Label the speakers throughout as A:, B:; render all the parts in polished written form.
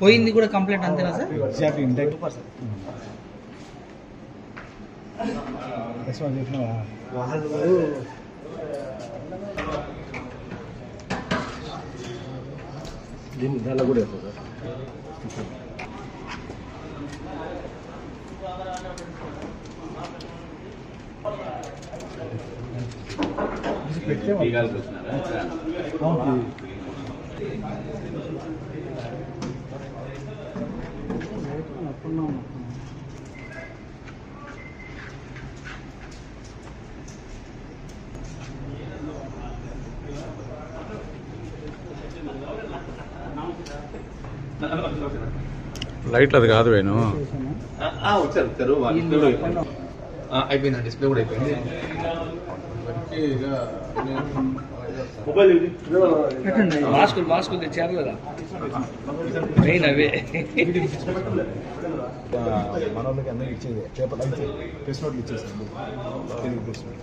A: పోయింది కూడా కంప్లైంట్ అంతేనా సార్?
B: ఎగ్జాక్ట్లీ ఇంటెక్ట్ దీన్ని దానిలో కూడా వేస్తా సార్.
C: లైట్లు అది కాదు వేణు
D: వచ్చారు అయిపోయింది, డిస్ప్లే కూడా అయిపోయింది.
A: మాస్కులు తెచ్చారు కదా మెయిన్ అవే.
B: మన వాళ్ళకి అందరికి ఇచ్చేది పేపర్ అయితే ప్రెస్ నోట్లు ఇచ్చేసాను. ప్రెస్ నోట్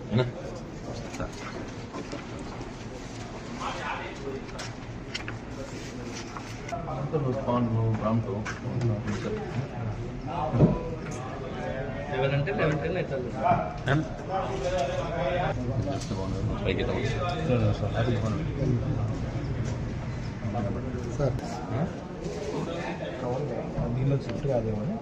B: సార్ దీనిలో చుట్టూ కాదేమని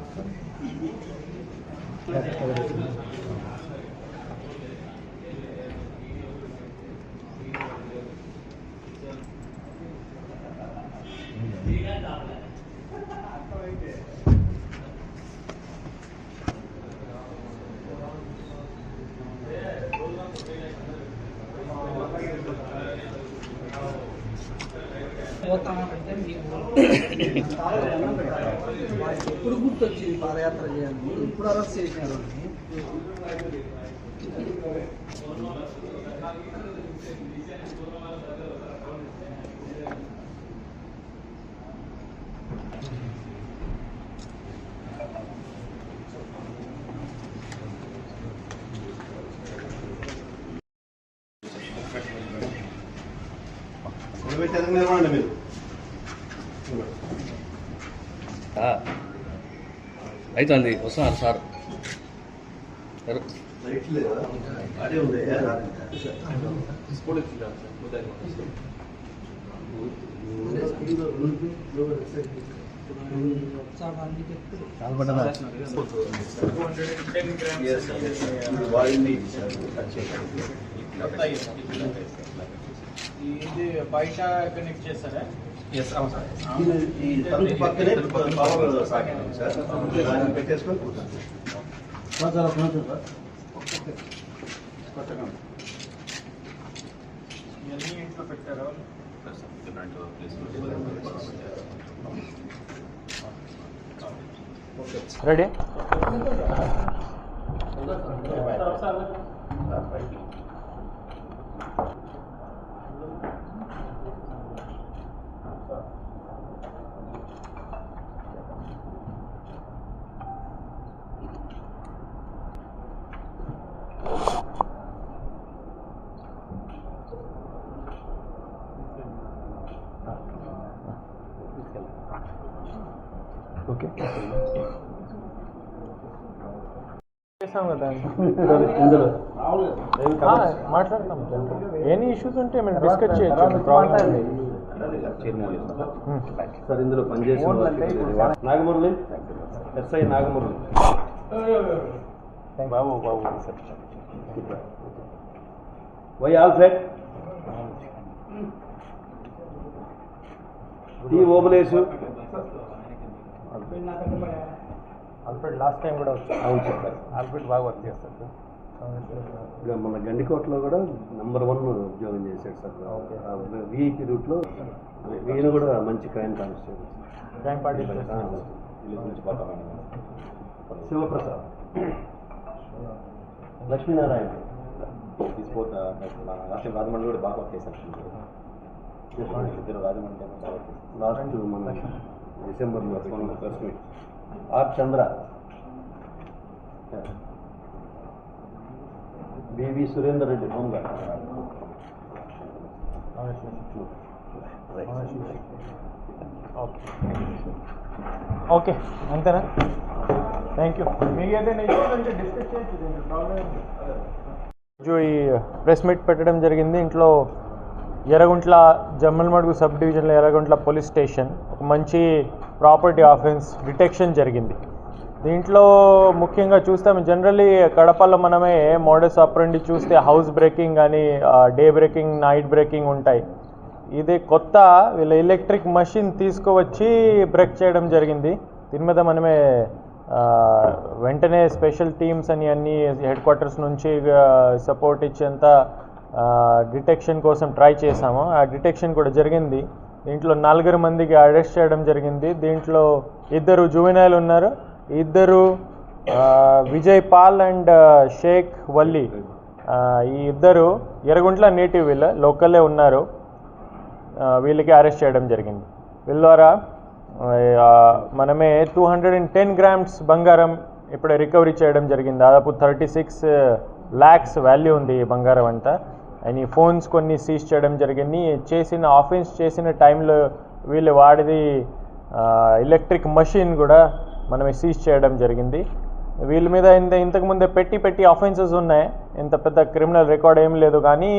A: ఎప్పుడు గుర్తొచ్చింది పాదయాత్ర చేయాలని? ఎప్పుడు అరెస్ట్ చేసినారు?
D: మీరు
A: అవుతుంది, వస్తున్నారు సార్.
E: ఇది బయట కనెక్ట్ చేస్తారా?
D: ఈ తలుపు పక్కనే పవర్ సాకెట్ సార్, దాన్ని పెట్టేసుకొని కూర్చోండి.
E: ఇవన్నీ ఇంట్లో పెట్టారా?
C: రెడీ ఓకే
F: చేసాం కదా మాట్లాడతాం. ఎనీ ఇష్యూస్ ఉంటే మేము డిస్కస్ చేయొచ్చు.
D: సార్ ఇందులో పనిచేసే Nagamurali, SI Nagamurali.
F: Babu Babu
D: Y Alfred, D Obulesu.
F: Alfred last time కూడా వచ్చారు.
D: అవును సార్,
F: ఆల్ఫ్రెడ్ బాగా వర్క్ చేస్తారు సార్.
D: మన గండికోటలో కూడా నంబర్ 1 ఉద్యోగం చేశాడు సార్. విఐపి రూట్లో ఈయన కూడా మంచి crime constable.
F: Crime party
D: Shivaprasad, Lakshminarayana.
G: Rajahmundry కూడా బాగా వర్క్ చేశారు. ఇద్దరు రాజమండ్రి
D: లాస్ట్ మన డిసెంబర్లో press meet. R Chandra, BV Surender Reddy, home guard.
F: Okay okay అంతేనా? Thank you. మీకు ఏదైనా ఇష్యూస్ అంటే డిస్కస్ చేయొచ్చు. ప్రాబ్లం ఈ ప్రెస్ మీట్ పెట్టడం జరిగింది. ఇంట్లో ఎర్రగుంట్ల జమ్మలమడుగు సబ్ డివిజన్లో ఎర్రగుంట్ల పోలీస్ స్టేషన్ ఒక మంచి ప్రాపర్టీ ఆఫెన్స్ డిటెక్షన్ జరిగింది. దీంట్లో ముఖ్యంగా చూస్తాం జనరల్లీ కడపలో మనమే మోడస్ ఆపరెండి చూస్తే హౌస్ బ్రేకింగ్ కానీ డే బ్రేకింగ్ నైట్ బ్రేకింగ్ ఉంటాయి. ఇది కొత్త వీళ్ళ ఎలక్ట్రిక్ మషిన్ తీసుకువచ్చి బ్రేక్ చేయడం జరిగింది. దీని మీద మనమే వెంటనే స్పెషల్ టీమ్స్ అని అన్ని హెడ్ క్వార్టర్స్ నుంచి సపోర్ట్ ఇచ్చేంత డిటెక్షన్ కోసం ట్రై చేశాము. ఆ డిటెక్షన్ కూడా జరిగింది. దీంట్లో 4 మందికి అరెస్ట్ చేయడం జరిగింది. దీంట్లో 2 జువెనైల్ ఉన్నారు, 2 విజయ్ పాల్ అండ్ షేక్ వల్లి. ఈ 2 ఎర్రగుంట్ల నేటివ్ వీళ్ళ లోకల్లే ఉన్నారు. వీళ్ళకి అరెస్ట్ చేయడం జరిగింది. వీళ్ళ ద్వారా మనమే 210 grams బంగారం ఇప్పుడే రికవరీ చేయడం జరిగింది. దాదాపు 36 lakhs వాల్యూ ఉంది ఈ బంగారం అంతా. అండ్ ఈ ఫోన్స్ కొన్ని సీజ్ చేయడం జరిగింది. చేసిన ఆఫెన్స్ చేసిన టైంలో వీళ్ళు వాడిది ఎలక్ట్రిక్ మషిన్ కూడా మనమే సీజ్ చేయడం జరిగింది. వీళ్ళ మీద ఇంతకుముందే పెట్టి ఆఫెన్సెస్ ఉన్నాయి. ఇంత పెద్ద క్రిమినల్ రికార్డ్ ఏం లేదు, కానీ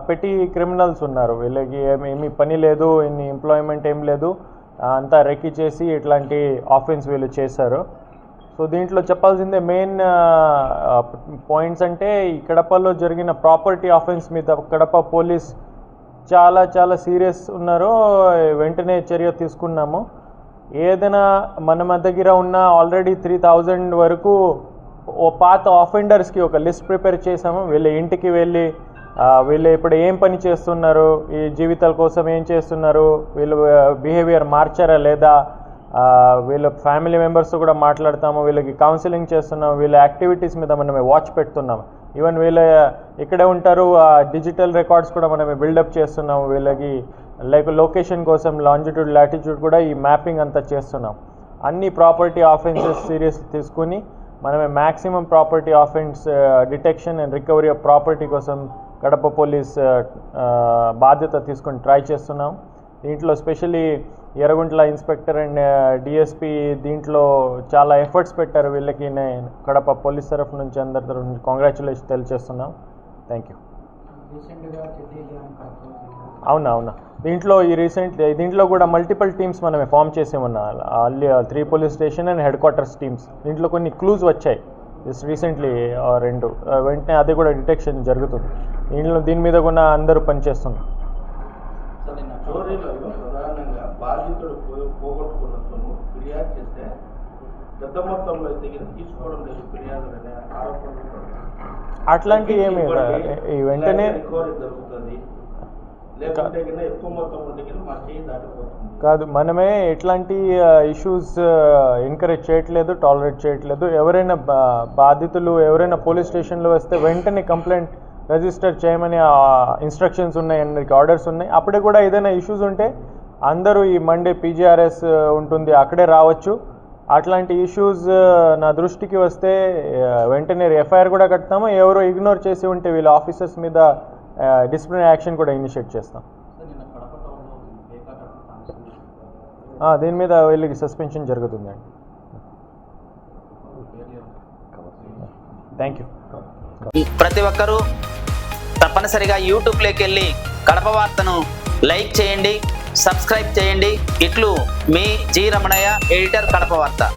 F: పెట్టి క్రిమినల్స్ ఉన్నారు. వీళ్ళకి ఏమీ పని లేదు, ఎన్ని ఎంప్లాయ్మెంట్ ఏం లేదు, అంతా రెక్కి చేసి ఇట్లాంటి ఆఫెన్స్ వీళ్ళు చేశారు. సో దీంట్లో చెప్పాల్సిందే మెయిన్ పాయింట్స్ అంటే ఈ కడపలో జరిగిన ప్రాపర్టీ ఆఫెన్స్ మీద కడప పోలీస్ చాలా సీరియస్ ఉన్నారు. వెంటనే చర్య తీసుకున్నాము. ఏదైనా మన దగ్గర ఉన్న ఆల్రెడీ 3000 వరకు పాత ఆఫెండర్స్కి ఒక లిస్ట్ ప్రిపేర్ చేసాము. వీళ్ళ ఇంటికి వెళ్ళి వీళ్ళు ఇప్పుడు ఏం పని చేస్తున్నారు, ఈ జీవితాల కోసం ఏం చేస్తున్నారు, వీళ్ళు బిహేవియర్ మార్చారా లేదా, వీళ్ళ ఫ్యామిలీ మెంబర్స్ కూడా మాట్లాడతాము, వీళ్ళకి కౌన్సిలింగ్ చేస్తున్నాము, వీళ్ళ యాక్టివిటీస్ మీద మనమే వాచ్ పెడుతున్నాము. ఈవెన్ వీళ్ళ ఇక్కడే ఉంటారు, డిజిటల్ రికార్డ్స్ కూడా మనమే బిల్డప్ చేస్తున్నాము. వీళ్ళకి లొకేషన్ కోసం లాంజిట్యూడ్ లాటిట్యూడ్ కూడా ఈ మ్యాపింగ్ అంతా చేస్తున్నాం. అన్ని ప్రాపర్టీ ఆఫెన్సెస్ సీరియస్ తీసుకుని మనమే maximum property offence detection and recovery of property కోసం కడప పోలీస్ బాధ్యత తీసుకొని ట్రై చేస్తున్నాం. దీంట్లో specially Erraguntla inspector and DSP దీంట్లో చాలా ఎఫర్ట్స్ పెట్టారు. వీళ్ళకి నేను కడప పోలీస్ తరఫు నుంచి అందరి తరఫు నుంచి కంగ్రాచులేషన్ తెలియజేస్తున్నాం. Thank you. అవునా దీంట్లో కూడా మల్టిపుల్ టీమ్స్ మనమే ఫామ్ చేసి ఉన్నాం. 3 police station and head quarters teams. దీంట్లో కొన్ని క్లూస్ వచ్చాయి రీసెంట్లీ 2 వెంటనే అది కూడా డిటెక్షన్ జరుగుతుంది. దీని మీద కూడా అందరూ పనిచేస్తున్నారు.
A: ప్రధానంగా బాధితుడు పోగొట్టుకున్నప్పుడు ఫిర్యాదు చేస్తే పెద్ద మొత్తంలో తీసుకోవడం లేదు ఫిర్యాదులు అనే ఆరోపణలు
F: అట్లాంటివి ఏమి వెంటనే
A: జరుగుతుంది, లేకుంటే ఎక్కువ మొత్తం ఉంటే మా చేయి దాటిపోతుంది
F: కాదు. మనమే ఎట్లాంటి ఇష్యూస్ ఎంకరేజ్ చేయట్లేదు, టాలరేట్ చేయట్లేదు. ఎవరైనా బాధితులు ఎవరైనా పోలీస్ స్టేషన్లో వస్తే వెంటనే కంప్లైంట్ రిజిస్టర్ చేయమని ఇన్స్ట్రక్షన్స్ ఉన్నాయి, అందరికి ఆర్డర్స్ ఉన్నాయి. అప్పుడే కూడా ఏదైనా ఇష్యూస్ ఉంటే అందరూ ఈ మండే పీజీఆర్ఎస్ ఉంటుంది, అక్కడే రావచ్చు. అట్లాంటి ఇష్యూస్ నా దృష్టికి వస్తే వెంటనే ఎఫ్ఐఆర్ కూడా కడతాము. ఎవరో ఇగ్నోర్ చేసి ఉంటే వీళ్ళ ఆఫీసర్స్ మీద డిసిప్లినరీ యాక్షన్ కూడా ఇనిషియేట్ చేస్తాం. దీని మీద వీళ్ళకి సస్పెన్షన్ జరుగుతుందండి. Thank you.
H: ప్రతి ఒక్కరూ తప్పనిసరిగా యూట్యూబ్లోకి వెళ్ళి కడప వార్తను లైక్ చేయండి, సబ్స్క్రైబ్ చేయండి. ఇట్లు మీ జి రమణయ్య, ఎడిటర్, కడప వార్త.